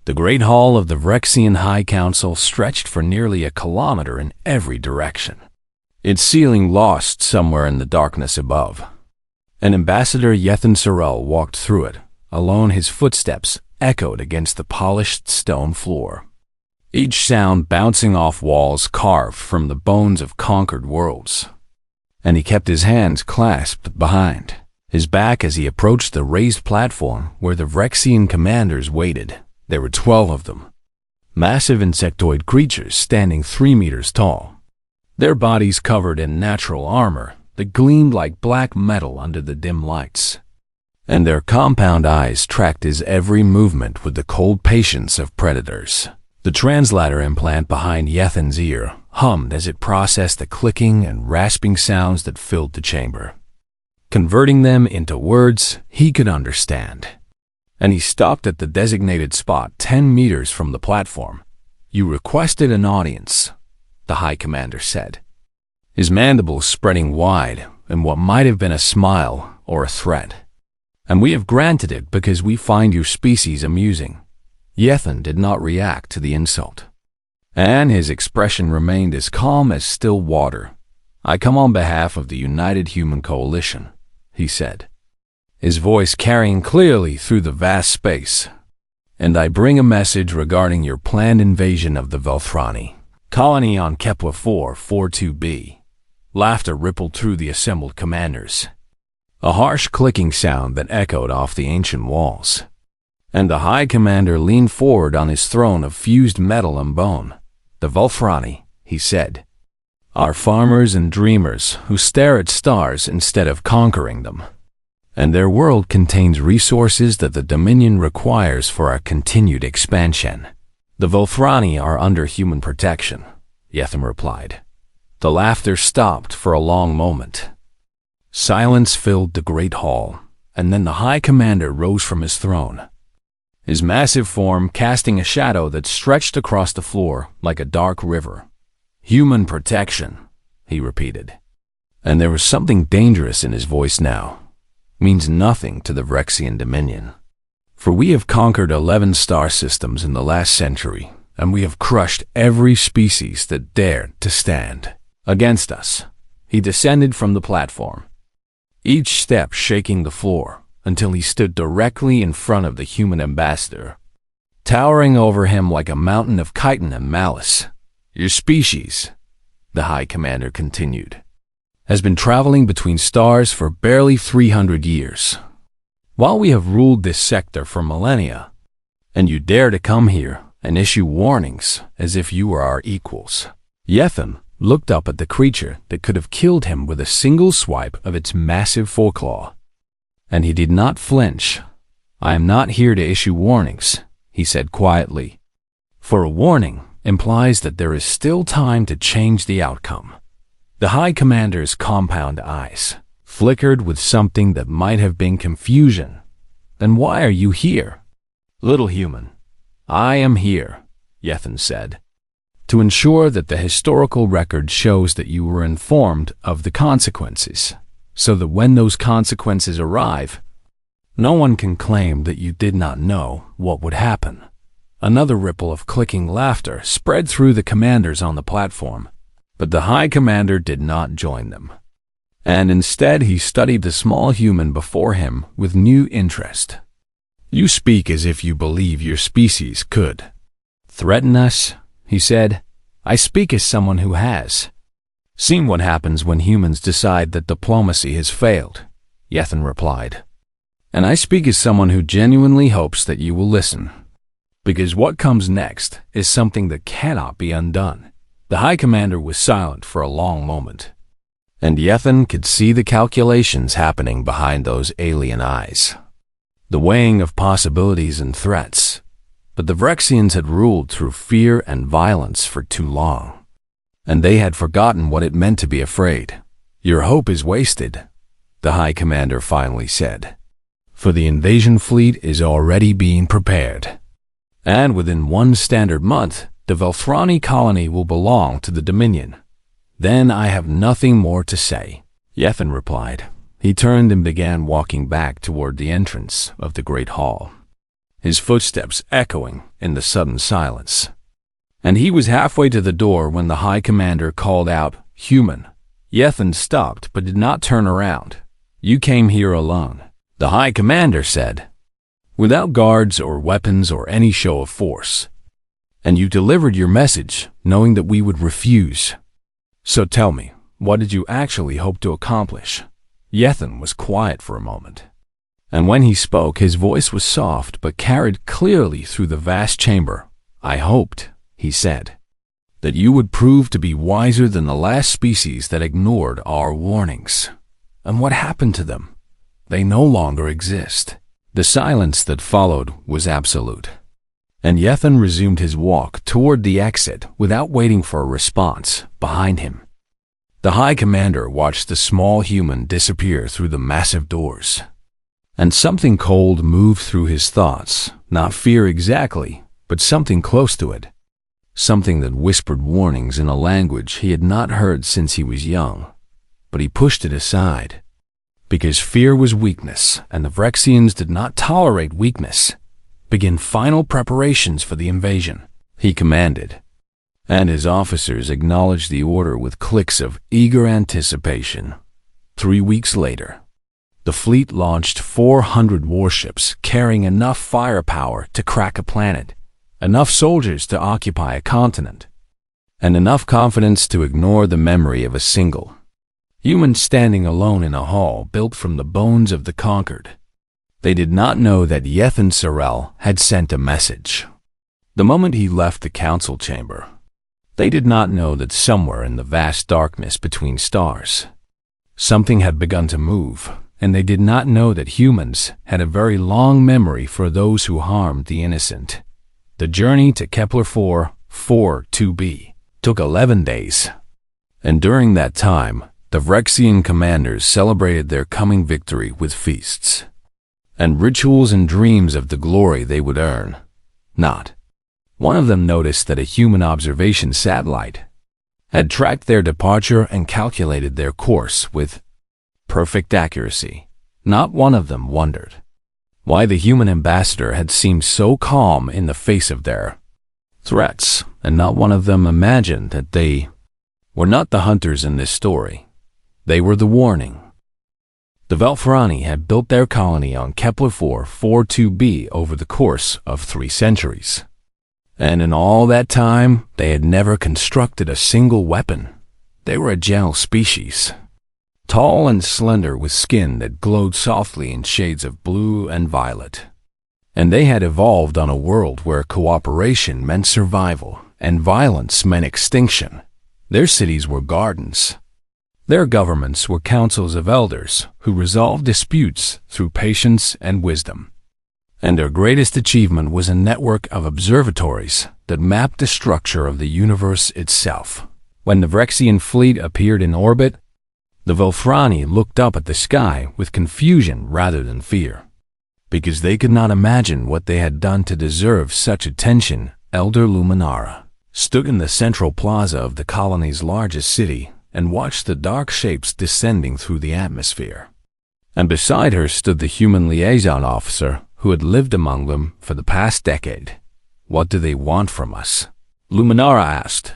The Great Hall of the Vrexian High Council stretched for nearly a kilometer in every direction, its ceiling lost somewhere in the darkness above. An Ambassador Yethan Sorel walked through it. Alone, his footsteps echoed against the polished stone floor, each sound bouncing off walls carved from the bones of conquered worlds. And he kept his hands clasped behind his back as he approached the raised platform where the Vrexian commanders waited. There were 12 of them, massive insectoid creatures standing 3 meters tall, their bodies covered in natural armor that gleamed like black metal under the dim lights, and their compound eyes tracked his every movement with the cold patience of predators. The translator implant behind Yethan's ear hummed as it processed the clicking and rasping sounds that filled the chamber, converting them into words he could understand. And he stopped at the designated spot 10 meters from the platform. "You requested an audience," the High Commander said, his mandibles spreading wide in what might have been a smile or a threat. "And we have granted it because we find your species amusing." Yethan did not react to the insult, and his expression remained as calm as still water. "I come on behalf of the United Human Coalition," he said, his voice carrying clearly through the vast space. "And I bring a message regarding your planned invasion of the Velthrani colony on Kepler 442b. Laughter rippled through the assembled commanders, a harsh clicking sound that echoed off the ancient walls. And the High Commander leaned forward on his throne of fused metal and bone. "The Velthrani," he said, "are farmers and dreamers who stare at stars instead of conquering them. And their world contains resources that the Dominion requires for our continued expansion." "The Velthrani are under human protection," Yethan replied. The laughter stopped for a long moment. Silence filled the great hall, and then the High Commander rose from his throne, his massive form casting a shadow that stretched across the floor like a dark river. "Human protection," he repeated, and there was something dangerous in his voice now. "Means nothing to the Vrexian Dominion. For we have conquered 11 star systems in the last century, and we have crushed every species that dared to stand against us." He descended from the platform, each step shaking the floor, until he stood directly in front of the human ambassador, towering over him like a mountain of chitin and malice. "Your species," the High Commander continued, "has been traveling between stars for barely 300 years, while we have ruled this sector for millennia, and you dare to come here and issue warnings as if you were our equals." Yethan looked up at the creature that could have killed him with a single swipe of its massive foreclaw, and he did not flinch. "I am not here to issue warnings," he said quietly, "for a warning implies that there is still time to change the outcome." The High Commander's compound eyes flickered with something that might have been confusion. "Then why are you here?" "Little human, I am here," Yethan said, "to ensure that the historical record shows that you were informed of the consequences, so that when those consequences arrive, no one can claim that you did not know what would happen." Another ripple of clicking laughter spread through the commanders on the platform, but the High Commander did not join them, and instead he studied the small human before him with new interest. "You speak as if you believe your species could threaten us," he said. "I speak as someone who has seen what happens when humans decide that diplomacy has failed," Yethan replied. "And I speak as someone who genuinely hopes that you will listen, because what comes next is something that cannot be undone." The High Commander was silent for a long moment, and Yethan could see the calculations happening behind those alien eyes, the weighing of possibilities and threats. But the Vrexians had ruled through fear and violence for too long, and they had forgotten what it meant to be afraid. "Your hope is wasted," the High Commander finally said, "for the invasion fleet is already being prepared, and within 1 standard month, the Velthrani colony will belong to the Dominion. Then I have nothing more to say," Yethan replied. He turned and began walking back toward the entrance of the Great Hall, his footsteps echoing in the sudden silence. And he was halfway to the door when the High Commander called out, "Human." Yethan stopped but did not turn around. "You came here alone," the High Commander said, "without guards or weapons or any show of force. And you delivered your message, knowing that we would refuse. So tell me, what did you actually hope to accomplish?" Yethan was quiet for a moment. And when he spoke, his voice was soft but carried clearly through the vast chamber. "I hoped," he said, "that you would prove to be wiser than the last species that ignored our warnings. And what happened to them? They no longer exist." The silence that followed was absolute. And Yethan resumed his walk toward the exit without waiting for a response behind him. The High Commander watched the small human disappear through the massive doors. And something cold moved through his thoughts, not fear exactly, but something close to it. Something that whispered warnings in a language he had not heard since he was young. But he pushed it aside. Because fear was weakness, and the Vrexians did not tolerate weakness. "Begin final preparations for the invasion," he commanded. And his officers acknowledged the order with clicks of eager anticipation. 3 weeks later, the fleet launched 400 warships carrying enough firepower to crack a planet, enough soldiers to occupy a continent, and enough confidence to ignore the memory of a single human standing alone in a hall built from the bones of the conquered. They did not know that Yethan Sorel had sent a message. The moment he left the council chamber, they did not know that somewhere in the vast darkness between stars, something had begun to move, and they did not know that humans had a very long memory for those who harmed the innocent. The journey to Kepler 442b took 11 days, and during that time, the Vrexian commanders celebrated their coming victory with feasts and rituals and dreams of the glory they would earn. Not one of them noticed that a human observation satellite had tracked their departure and calculated their course with perfect accuracy. Not one of them wondered why the human ambassador had seemed so calm in the face of their threats, and not one of them imagined that they were not the hunters in this story. They were the warning. The Velthrani had built their colony on Kepler 442b over the course of 3 centuries. And in all that time, they had never constructed a single weapon. They were a gentle species, tall and slender with skin that glowed softly in shades of blue and violet. And they had evolved on a world where cooperation meant survival and violence meant extinction. Their cities were gardens. Their governments were councils of elders who resolved disputes through patience and wisdom. And their greatest achievement was a network of observatories that mapped the structure of the universe itself. When the Vrexian fleet appeared in orbit, the Velthrani looked up at the sky with confusion rather than fear. Because they could not imagine what they had done to deserve such attention. Elder Luminara stood in the central plaza of the colony's largest city and watched the dark shapes descending through the atmosphere. And beside her stood the human liaison officer who had lived among them for the past decade. "What do they want from us?" Luminara asked,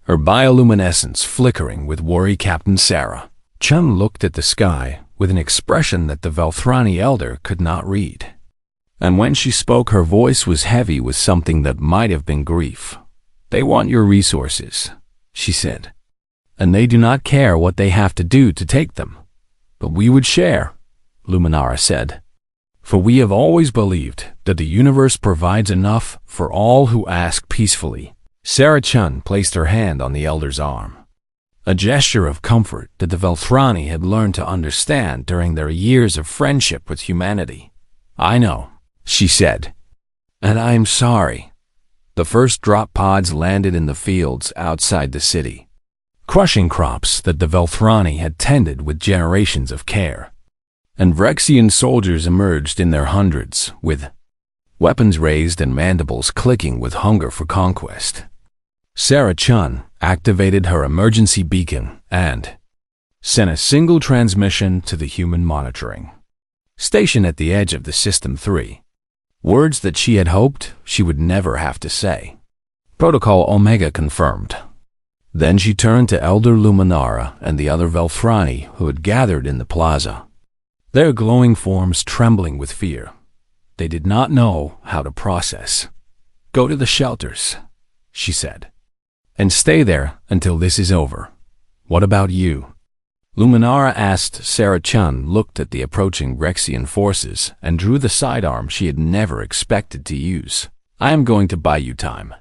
her bioluminescence flickering with worry. Captain Sarah Chun looked at the sky with an expression that the Velthrani elder could not read. And when she spoke, her voice was heavy with something that might have been grief. "They want your resources," she said. "And they do not care what they have to do to take them. But we would share," Luminara said. "For we have always believed that the universe provides enough for all who ask peacefully." Sarah Chun placed her hand on the elder's arm, a gesture of comfort that the Velthrani had learned to understand during their years of friendship with humanity. "I know," she said, "and I am sorry." The first drop pods landed in the fields outside the city, crushing crops that the Velthrani had tended with generations of care. And Vrexian soldiers emerged in their hundreds, with weapons raised and mandibles clicking with hunger for conquest. Sarah Chun activated her emergency beacon and sent a single transmission to the human monitoring station at the edge of the System 3. Words that she had hoped she would never have to say. Protocol Omega confirmed. Then she turned to Elder Luminara and the other Velthrani who had gathered in the plaza, their glowing forms trembling with fear. They did not know how to process. "Go to the shelters," she said, "and stay there until this is over. What about you?" Luminara asked. Sarah Chun looked at the approaching Rexian forces and drew the sidearm she had never expected to use. "I am going to buy you time."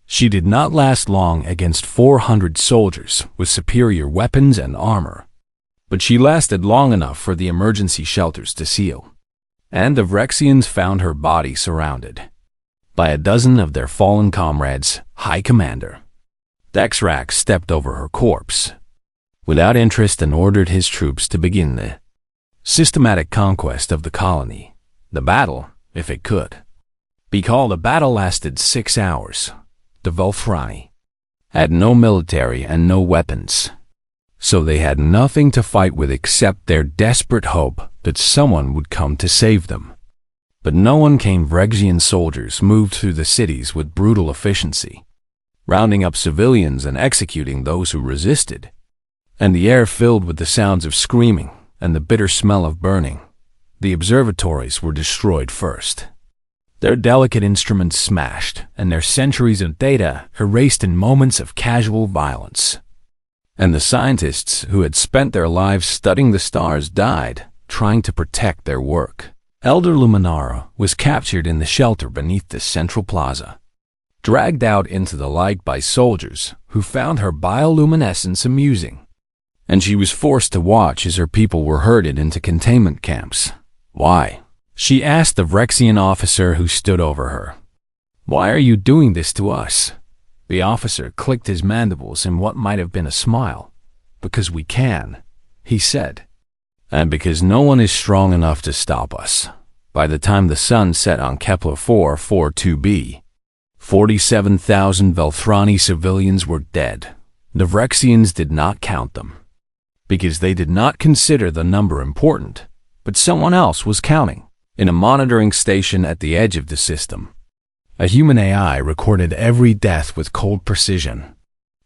She did not last long against 400 soldiers with superior weapons and armor, but she lasted long enough for the emergency shelters to seal, and the Rexians found her body surrounded by a dozen of their fallen comrades. High Commander Dexrak stepped over her corpse without interest and ordered his troops to begin the systematic conquest of the colony. The battle, if it could be called a battle, lasted 6 hours. The Velthrani had no military and no weapons, so they had nothing to fight with except their desperate hope that someone would come to save them. But no one came. Rexian soldiers moved through the cities with brutal efficiency, rounding up civilians and executing those who resisted, and the air filled with the sounds of screaming and the bitter smell of burning. The observatories were destroyed first, their delicate instruments smashed, and their centuries of data erased in moments of casual violence. And the scientists who had spent their lives studying the stars died trying to protect their work. Elder Luminara was captured in the shelter beneath the central plaza, dragged out into the light by soldiers who found her bioluminescence amusing, and she was forced to watch as her people were herded into containment camps. "Why?" she asked the Rexian officer who stood over her. "Why are you doing this to us?" The officer clicked his mandibles in what might have been a smile. "Because we can," he said. "And because no one is strong enough to stop us." By the time the sun set on Kepler 442b, 47,000 Velthrani civilians were dead. The Rexians did not count them, because they did not consider the number important, but someone else was counting. In a monitoring station at the edge of the system, a human AI recorded every death with cold precision,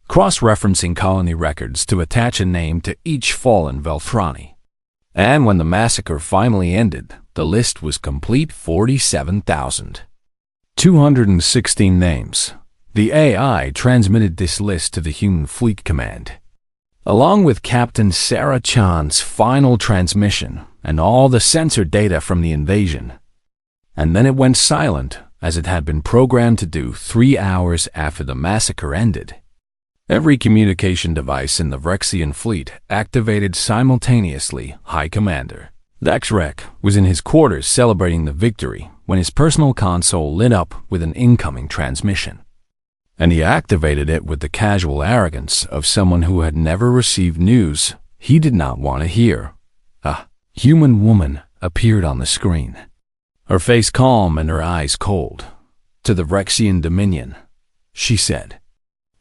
cross-referencing colony records to attach a name to each fallen Velthrani. And when the massacre finally ended, the list was complete: 47,216 names. The AI transmitted this list to the Human Fleet Command, along with Captain Sarah Chan's final transmission and all the sensor data from the invasion. And then it went silent, as it had been programmed to do 3 hours after the massacre ended. Every communication device in the Rexian fleet activated simultaneously. High Commander Dexrak was in his quarters celebrating the victory when his personal console lit up with an incoming transmission, and he activated it with the casual arrogance of someone who had never received news he did not want to hear. A human woman appeared on the screen, her face calm and her eyes cold. "To the Rexian Dominion," she said.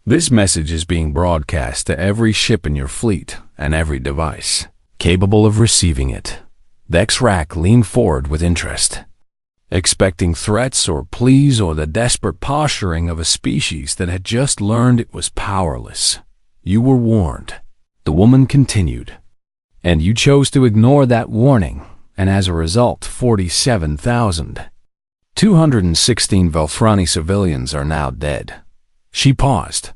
"This message is being broadcast to every ship in your fleet and every device capable of receiving it." Dexrak leaned forward with interest, expecting threats or pleas or the desperate posturing of a species that had just learned it was powerless. "You were warned," the woman continued, "and you chose to ignore that warning, and as a result, 47,216 Velthrani civilians are now dead." She paused,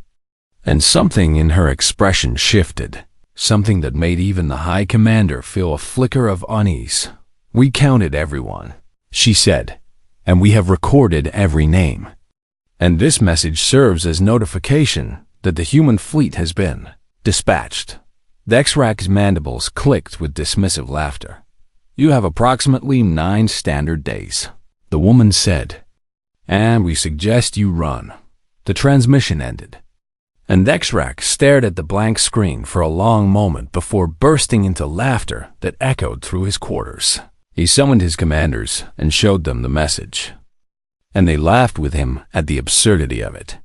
and something in her expression shifted, something that made even the High Commander feel a flicker of unease. "We counted everyone," she said, "and we have recorded every name. And this message serves as notification that the human fleet has been dispatched." Dexrak's mandibles clicked with dismissive laughter. "You have approximately 9 standard days," the woman said, "and we suggest you run." The transmission ended, and Dexrak stared at the blank screen for a long moment before bursting into laughter that echoed through his quarters. He summoned his commanders and showed them the message, and they laughed with him at the absurdity of it.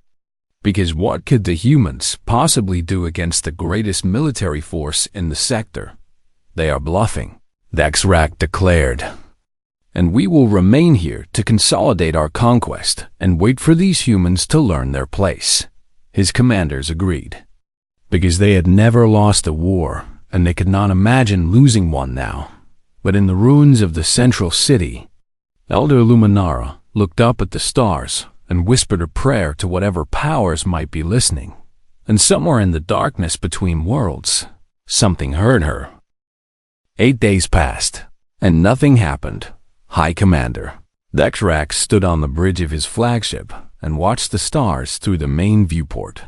Because what could the humans possibly do against the greatest military force in the sector? "They are bluffing," Dexrak declared. and we will remain here to consolidate our conquest and wait for these humans to learn their place." His commanders agreed, because they had never lost a war, and they could not imagine losing one now. But in the ruins of the central city, Elder Luminara looked up at the stars and whispered a prayer to whatever powers might be listening. And somewhere in the darkness between worlds, something heard her. 8 days passed, and nothing happened. High Commander Dexrac stood on the bridge of his flagship and watched the stars through the main viewport,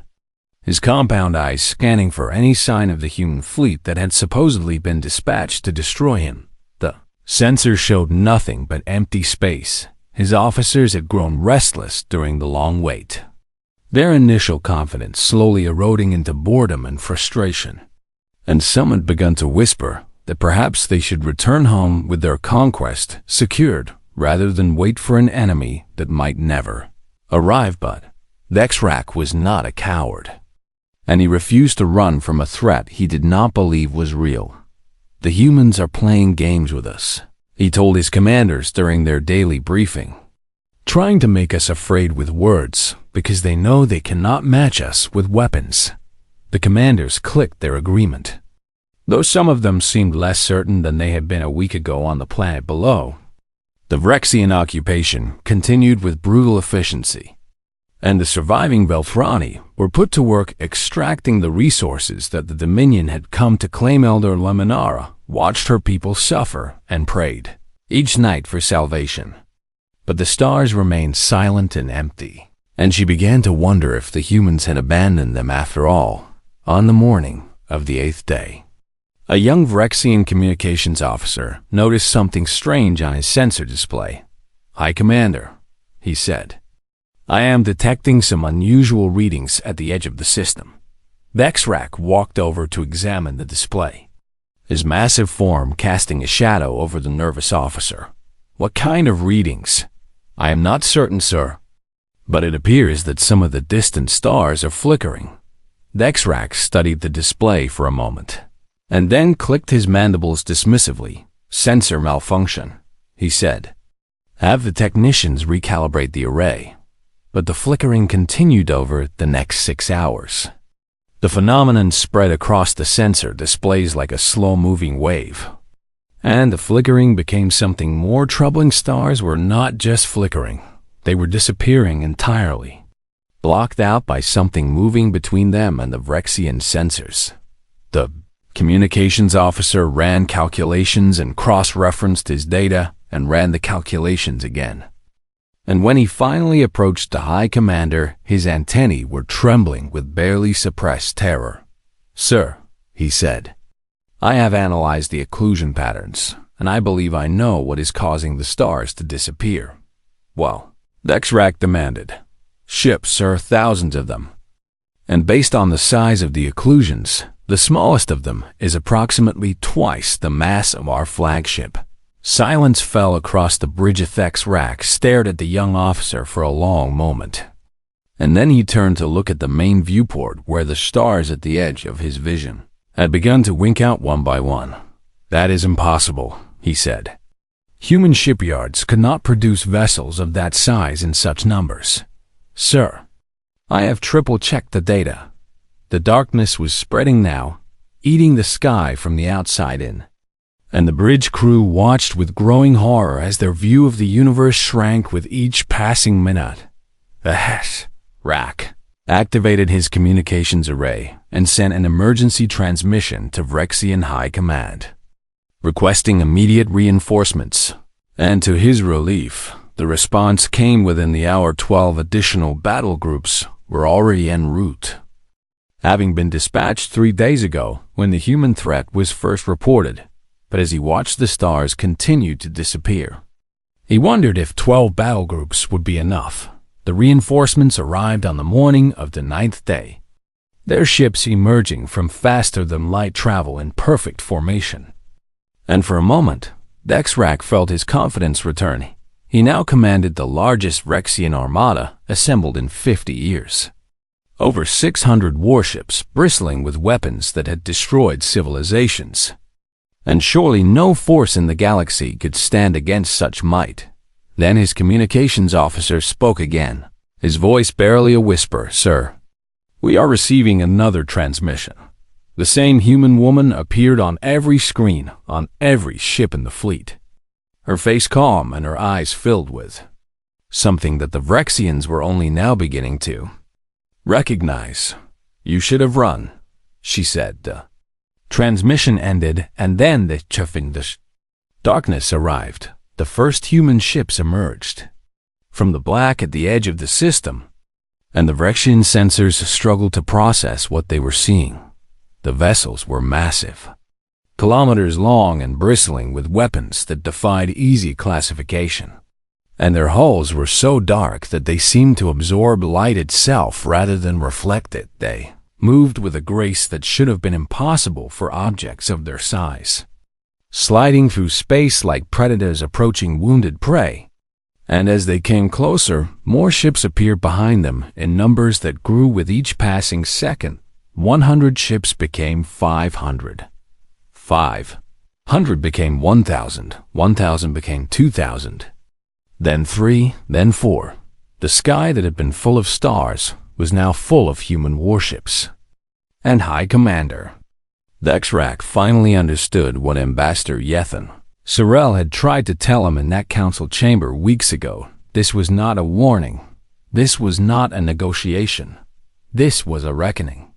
his compound eyes scanning for any sign of the human fleet that had supposedly been dispatched to destroy him. The sensors showed nothing but empty space. His officers had grown restless during the long wait, their initial confidence slowly eroding into boredom and frustration. And some had begun to whisper that perhaps they should return home with their conquest secured rather than wait for an enemy that might never arrive. But Dexrac was not a coward, and he refused to run from a threat he did not believe was real. "The humans are playing games with us," he told his commanders during their daily briefing, "trying to make us afraid with words because they know they cannot match us with weapons." The commanders clicked their agreement, though some of them seemed less certain than they had been a week ago on the planet below. The Vrexian occupation continued with brutal efficiency, and the surviving Velthrani were put to work extracting the resources that the Dominion had come to claim. Elder Luminara watched her people suffer and prayed each night for salvation. But the stars remained silent and empty, and she began to wonder if the humans had abandoned them after all. On the morning of the 8th day, a young Vrexian communications officer noticed something strange on his sensor display. "High Commander," he said, "I am detecting some unusual readings at the edge of the system." Dexrac walked over to examine the display, his massive form casting a shadow over the nervous officer. "What kind of readings?" "I am not certain, sir, but it appears that some of the distant stars are flickering." Dexrac studied the display for a moment, and then clicked his mandibles dismissively. "Sensor malfunction," he said. "Have the technicians recalibrate the array." But the flickering continued over the next 6 hours. The phenomenon spread across the sensor displays like a slow-moving wave, and the flickering became something more troubling. Stars were not just flickering, they were disappearing entirely, blocked out by something moving between them and the Vrexian sensors. The communications officer ran calculations and cross-referenced his data and ran the calculations again. And when he finally approached the High Commander, his antennae were trembling with barely suppressed terror. "Sir," he said, "I have analyzed the occlusion patterns, and I believe I know what is causing the stars to disappear." "Well," Dexrac demanded. "Ships, sir, thousands of them. And based on the size of the occlusions, the smallest of them is approximately twice the mass of our flagship." Silence fell across the bridge. Dexrac stared at the young officer for a long moment, and then he turned to look at the main viewport where the stars at the edge of his vision had begun to wink out one by one. "That is impossible," he said. "Human shipyards could not produce vessels of that size in such numbers." "Sir, I have triple-checked the data." The darkness was spreading now, eating the sky from the outside in, and the bridge crew watched with growing horror as their view of the universe shrank with each passing minute. The HFY activated his communications array and sent an emergency transmission to Vrexian High Command, requesting immediate reinforcements. And to his relief, the response came within the hour. 12 additional battle groups were already en route, having been dispatched 3 days ago when the human threat was first reported. But as he watched the stars continue to disappear, he wondered if 12 battle groups would be enough. The reinforcements arrived on the morning of the 9th day, their ships emerging from faster-than-light travel in perfect formation. And for a moment, Dexrac felt his confidence return. He now commanded the largest Vrexian armada assembled in 50 years. Over 600 warships bristling with weapons that had destroyed civilizations. and surely no force in the galaxy could stand against such might. Then his communications officer spoke again, his voice barely a whisper. "Sir, we are receiving another transmission. The same human woman appeared on every screen, on every ship in the fleet. Her face calm and her eyes filled with something that the Vrexians were only now beginning to recognize. You should have run," she said. The transmission ended, and then the darkness arrived. The first human ships emerged from the black at the edge of the system, and the Vrexian sensors struggled to process what they were seeing. The vessels were massive, kilometers long and bristling with weapons that defied easy classification. And their hulls were so dark that they seemed to absorb light itself rather than reflect it. They moved with a grace that should have been impossible for objects of their size, sliding through space like predators approaching wounded prey. And as they came closer, more ships appeared behind them in numbers that grew with each passing second. 100 ships became 500. 500 became 1,000. 1,000 became 2,000. Then 3, then 4. The sky that had been full of stars was now full of human warships. And High Commander Dexrak finally understood what Ambassador Yethan Sorel had tried to tell him in that council chamber weeks ago. This was not a warning. This was not a negotiation. This was a reckoning.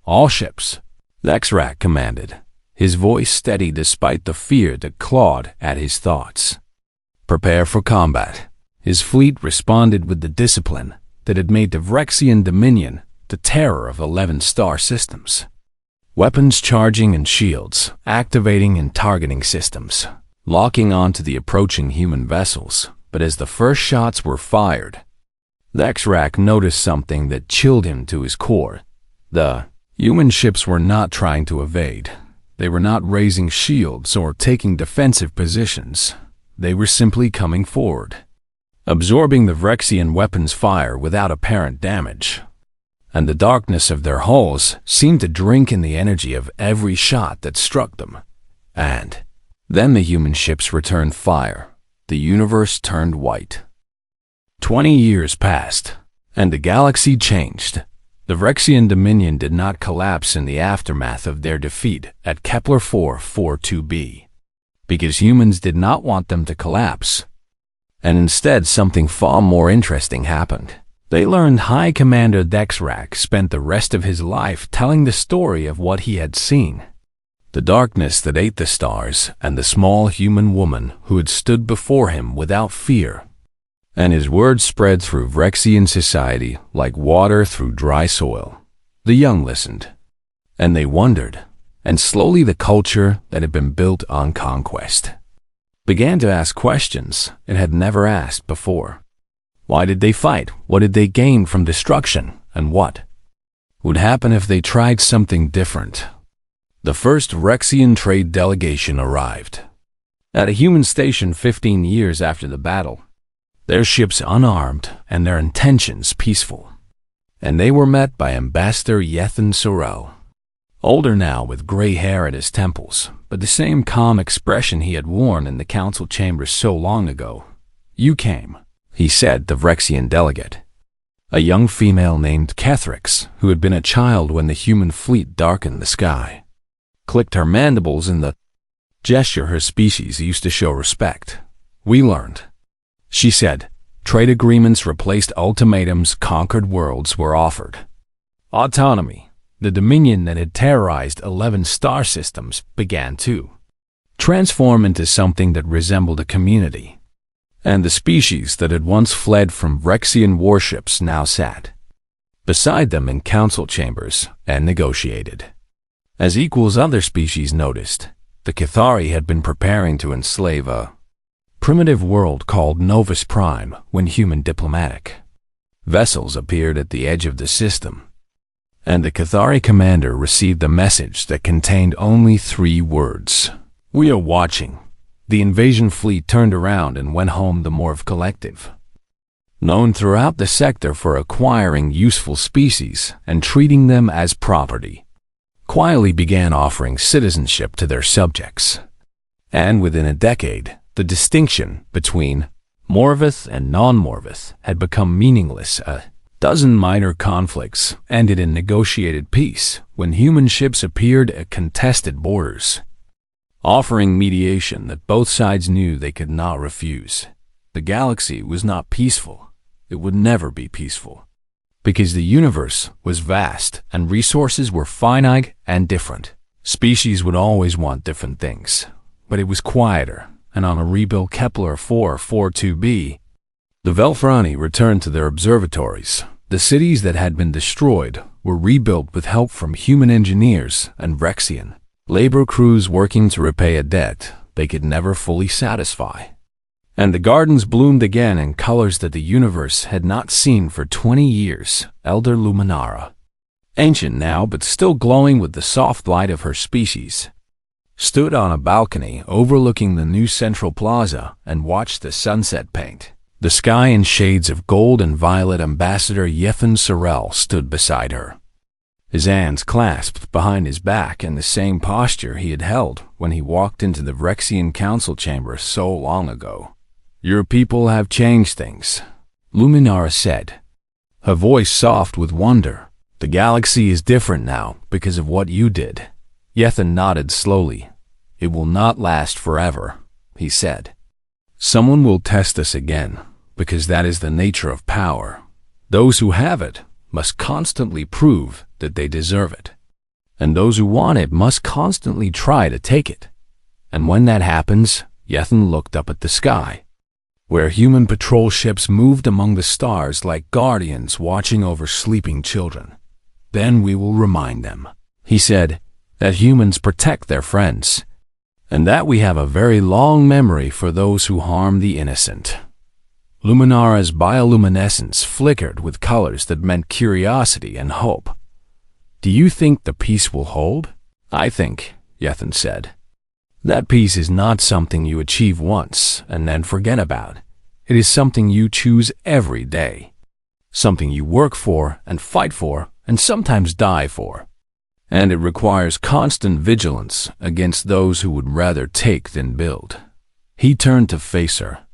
"All ships," Dexrak commanded, his voice steady despite the fear that clawed at his thoughts. "Prepare for combat." His fleet responded with the discipline that had made the Vrexian Dominion the terror of 11 star systems. Weapons charging and shields, activating and targeting systems, locking onto the approaching human vessels. But as the first shots were fired, Dexrak noticed something that chilled him to his core. The human ships were not trying to evade. They were not raising shields or taking defensive positions. They were simply coming forward, absorbing the Vrexian weapons' fire without apparent damage. And the darkness of their hulls seemed to drink in the energy of every shot that struck them. And then the human ships returned fire. The universe turned white. 20 years passed, and the galaxy changed. The Vrexian Dominion did not collapse in the aftermath of their defeat at Kepler 442b, because humans did not want them to collapse. And instead, something far more interesting happened. They learned High Commander Dexrak spent the rest of his life telling the story of what he had seen. The darkness that ate the stars and the small human woman who had stood before him without fear. And his words spread through Vrexian society like water through dry soil. The young listened, and they wondered, and slowly the culture that had been built on conquest began to ask questions it had never asked before. Why did they fight? What did they gain from destruction? And what would happen if they tried something different? The first Vrexian trade delegation arrived at a human station 15 years after the battle, their ships unarmed and their intentions peaceful. And they were met by Ambassador Yethan Sorel, older now with gray hair at his temples, but the same calm expression he had worn in the council chambers so long ago. "You came," he said, the Vrexian delegate, a young female named Kethrix, who had been a child when the human fleet darkened the sky, clicked her mandibles in the gesture her species used to show respect. "We learned," she said. "Trade agreements replaced ultimatums, conquered worlds were offered. Autonomy, the dominion that had terrorized 11 star systems, began to transform into something that resembled a community. And the species that had once fled from Vrexian warships now sat beside them in council chambers and negotiated. As equals other species noticed, the Cathari had been preparing to enslave a primitive world called Novus Prime when human diplomatic vessels appeared at the edge of the system. And the Cathari commander received a message that contained only 3 words. "We are watching." The invasion fleet turned around and went home. The Morph Collective, known throughout the sector for acquiring useful species and treating them as property, quietly began offering citizenship to their subjects. And within a decade, the distinction between Morvith and non-Morvith had become meaningless. A dozen minor conflicts ended in negotiated peace when human ships appeared at contested borders, offering mediation that both sides knew they could not refuse. The galaxy was not peaceful. It would never be peaceful, because the universe was vast and resources were finite and different. Species would always want different things, but it was quieter, and on a rebuilt Kepler 442b, the Velfrani returned to their observatories. The cities that had been destroyed were rebuilt with help from human engineers and Vrexian labor crews working to repay a debt they could never fully satisfy. And the gardens bloomed again in colors that the universe had not seen for 20 years. Elder Luminara, ancient now but still glowing with the soft light of her species, stood on a balcony overlooking the new central plaza and watched the sunset paint the sky in shades of gold and violet. Ambassador Yethan Sorel stood beside her, his hands clasped behind his back in the same posture he had held when he walked into the Vrexian council chamber so long ago. "Your people have changed things," Luminara said, her voice soft with wonder. "The galaxy is different now because of what you did." Yethan nodded slowly. "It will not last forever," he said. "Someone will test us again, because that is the nature of power. Those who have it must constantly prove that they deserve it, and those who want it must constantly try to take it. And when that happens," Yethan looked up at the sky, where human patrol ships moved among the stars like guardians watching over sleeping children, "then we will remind them," he said, "that humans protect their friends, and that we have a very long memory for those who harm the innocent." Luminara's bioluminescence flickered with colors that meant curiosity and hope. "Do you think the peace will hold?" "I think," Yethan said, "that peace is not something you achieve once and then forget about. It is something you choose every day, something you work for and fight for and sometimes die for. And it requires constant vigilance against those who would rather take than build." He turned to face her,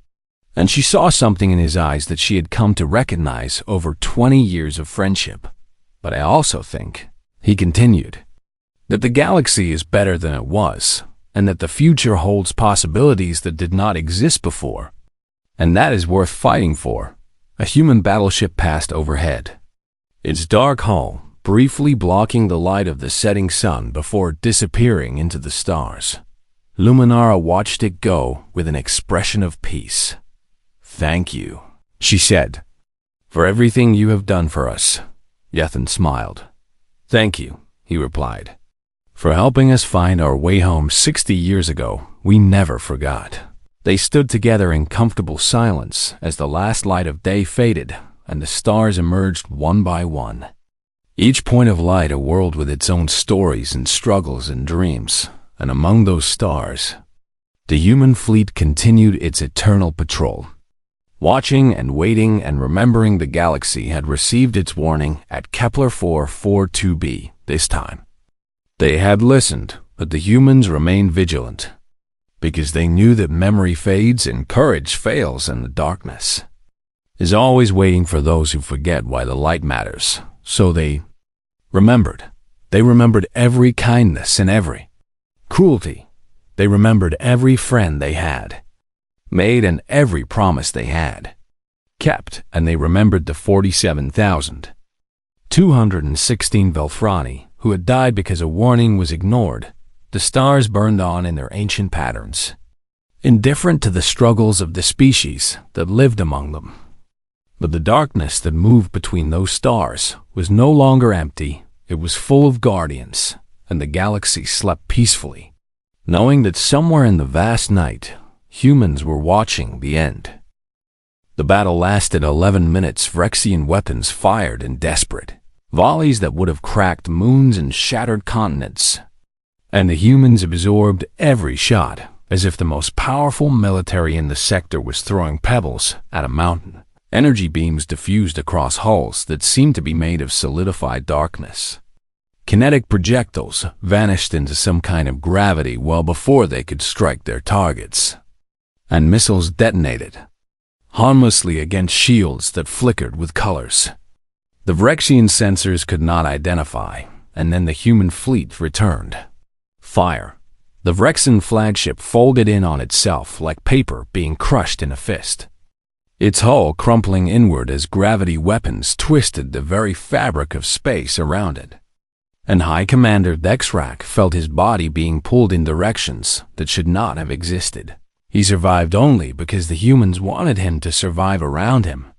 and she saw something in his eyes that she had come to recognize over 20 years of friendship. "But I also think," he continued, "that the galaxy is better than it was, and that the future holds possibilities that did not exist before, and that is worth fighting for." A human battleship passed overhead, its dark hull briefly blocking the light of the setting sun before disappearing into the stars. Luminara watched it go with an expression of peace. "Thank you," she said, "for everything you have done for us." Yethan smiled. "Thank you," he replied, "for helping us find our way home 60 years ago. We never forgot." They stood together in comfortable silence as the last light of day faded and the stars emerged one by one. Each point of light a world with its own stories and struggles and dreams, and among those stars, the human fleet continued its eternal patrol, watching and waiting and remembering. The galaxy had received its warning at Kepler 442b this time. They had listened, but the humans remained vigilant, because they knew that memory fades and courage fails in the darkness, is always waiting for those who forget why the light matters. So they remembered. They remembered every kindness and every cruelty. They remembered every friend they had made and every promise they had kept, and they remembered the 47,216 Velfrani who had died because a warning was ignored. The stars burned on in their ancient patterns, indifferent to the struggles of the species that lived among them. But the darkness that moved between those stars was no longer empty. It was full of guardians, and the galaxy slept peacefully, knowing that somewhere in the vast night, humans were watching the end. The battle lasted 11 minutes. Vrexian weapons fired in desperate volleys that would have cracked moons and shattered continents, and the humans absorbed every shot as if the most powerful military in the sector was throwing pebbles at a mountain. Energy beams diffused across hulls that seemed to be made of solidified darkness, Kinetic projectiles vanished into some kind of gravity well before they could strike their targets, and missiles detonated, harmlessly against shields that flickered with colors. The Vrexian sensors could not identify, and then the human fleet returned. Fire. The Vrexian flagship folded in on itself like paper being crushed in a fist, its hull crumpling inward as gravity weapons twisted the very fabric of space around it. And High Commander Dexrak felt his body being pulled in directions that should not have existed. He survived only because the humans wanted him to survive around him.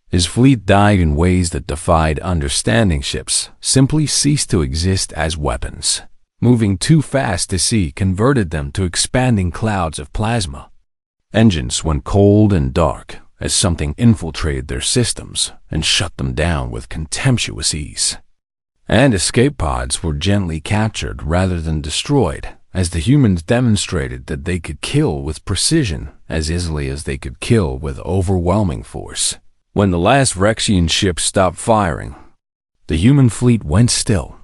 His fleet died in ways that defied understanding. Ships simply ceased to exist as weapons. Moving too fast to see converted them to expanding clouds of plasma. Engines went cold and dark as something infiltrated their systems and shut them down with contemptuous ease. And escape pods were gently captured rather than destroyed, as the humans demonstrated that they could kill with precision as easily as they could kill with overwhelming force. When the last Vrexian ship stopped firing, the human fleet went still.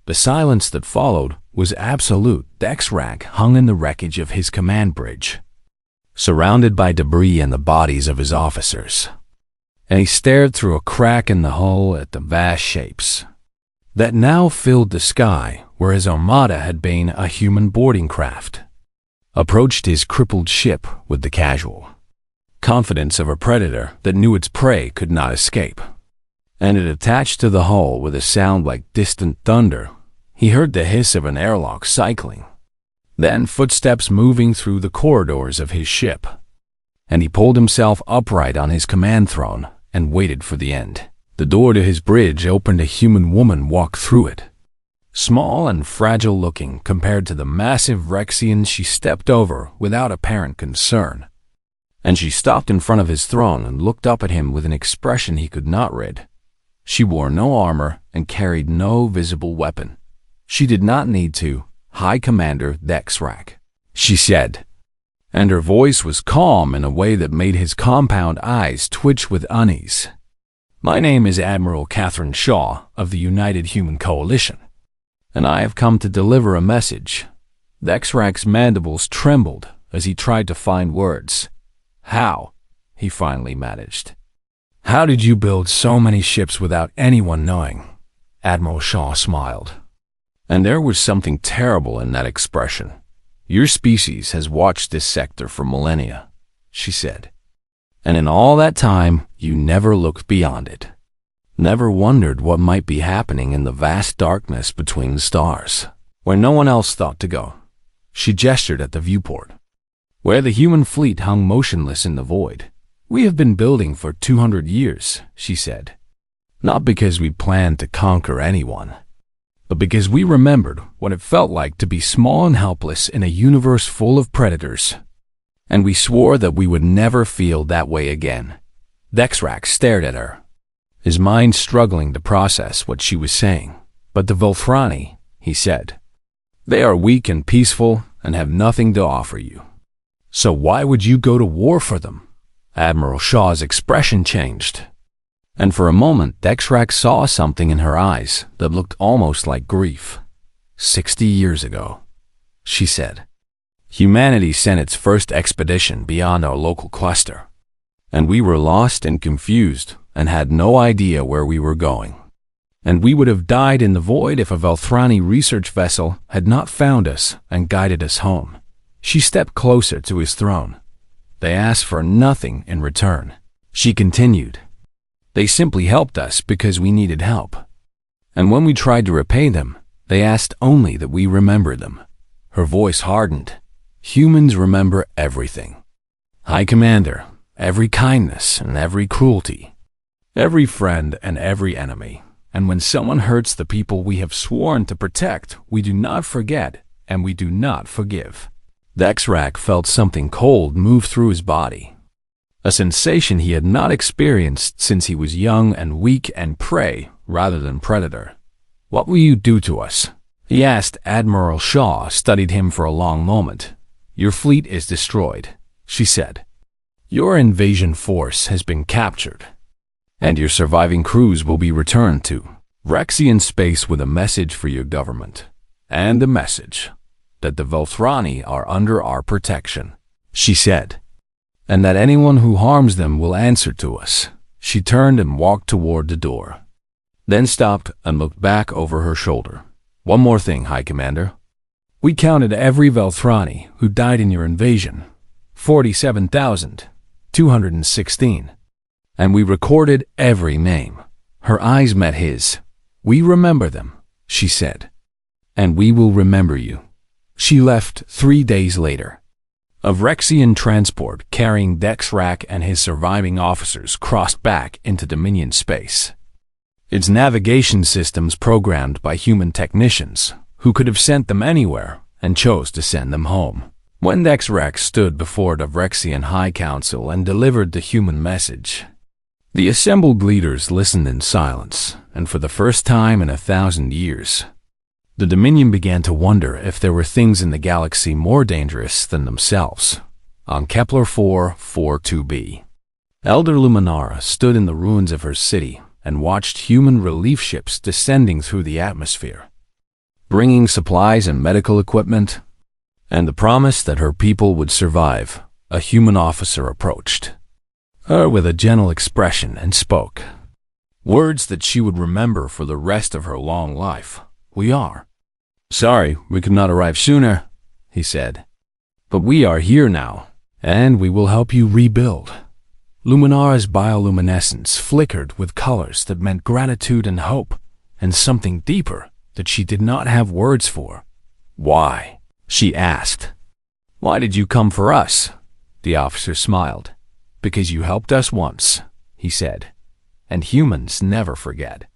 The silence that followed was absolute. Dexrak hung in the wreckage of his command bridge, surrounded by debris and the bodies of his officers, and he stared through a crack in the hull at the vast shapes that now filled the sky where his armada had been a human boarding craft. Approached his crippled ship with the casual confidence of a predator that knew its prey could not escape, and it attached to the hull with a sound like distant thunder. He heard the hiss of an airlock cycling, then footsteps moving through the corridors of his ship, and he pulled himself upright on his command throne and waited for the end. The door to his bridge opened. A human woman walked through it, small and fragile looking compared to the massive Vrexians she stepped over without apparent concern. And she stopped in front of his throne and looked up at him with an expression he could not read. She wore no armor and carried no visible weapon. She did not need to. High Commander Dexrak, she said, and her voice was calm in a way that made his compound eyes twitch with unease. My name is Admiral Catherine Shaw of the United Human Coalition, and I have come to deliver a message. Dexrak's mandibles trembled as he tried to find words. How? He finally managed. How did you build so many ships without anyone knowing? Admiral Shaw smiled, and there was something terrible in that expression. Your species has watched this sector for millennia, she said. And in all that time, you never looked beyond it. Never wondered what might be happening in the vast darkness between the stars, where no one else thought to go. She gestured at the viewport, where the human fleet hung motionless in the void. We have been building for 200 years, she said. Not because we planned to conquer anyone, but because we remembered what it felt like to be small and helpless in a universe full of predators. And we swore that we would never feel that way again. Dexrak stared at her, his mind struggling to process what she was saying. But the Volthrani, he said, they are weak and peaceful and have nothing to offer you. So why would you go to war for them? Admiral Shaw's expression changed, and for a moment Dexrak saw something in her eyes that looked almost like grief. 60 years ago, she said, humanity sent its first expedition beyond our local cluster, and we were lost and confused and had no idea where we were going. And we would have died in the void if a Velthrani research vessel had not found us and guided us home. She stepped closer to his throne. They asked for nothing in return. She continued, they simply helped us because we needed help. And when we tried to repay them, they asked only that we remember them. Her voice hardened. Humans remember everything. High Commander, every kindness and every cruelty, every friend and every enemy. And when someone hurts the people we have sworn to protect, we do not forget and we do not forgive. Dexrak felt something cold move through his body, a sensation he had not experienced since he was young and weak and prey rather than predator. What will you do to us? He asked. Admiral Shaw studied him for a long moment. Your fleet is destroyed, she said. Your invasion force has been captured, and your surviving crews will be returned to Rexian space with a message for your government, and a message that the Velthrani are under our protection, she said, and that anyone who harms them will answer to us. She turned and walked toward the door, then stopped and looked back over her shoulder. One more thing, High Commander. We counted every Velthrani who died in your invasion, 47,216, and we recorded every name. Her eyes met his. We remember them, she said, and we will remember you. She left 3 days later. A Rexian transport carrying Dexrak and his surviving officers crossed back into Dominion space. Its navigation systems programmed by human technicians who could have sent them anywhere and chose to send them home. When Dexrak stood before the Rexian High Council and delivered the human message, the assembled leaders listened in silence, and for the first time in 1,000 years, the Dominion began to wonder if there were things in the galaxy more dangerous than themselves. On Kepler 442b, Elder Luminara stood in the ruins of her city and watched human relief ships descending through the atmosphere, bringing supplies and medical equipment, and the promise that her people would survive. A human officer approached her with a gentle expression and spoke words that she would remember for the rest of her long life. We are sorry we could not arrive sooner, he said, but we are here now, and we will help you rebuild. Luminara's bioluminescence flickered with colors that meant gratitude and hope, and something deeper that she did not have words for. Why? She asked. Why did you come for us? The officer smiled. Because you helped us once, he said, and humans never forget.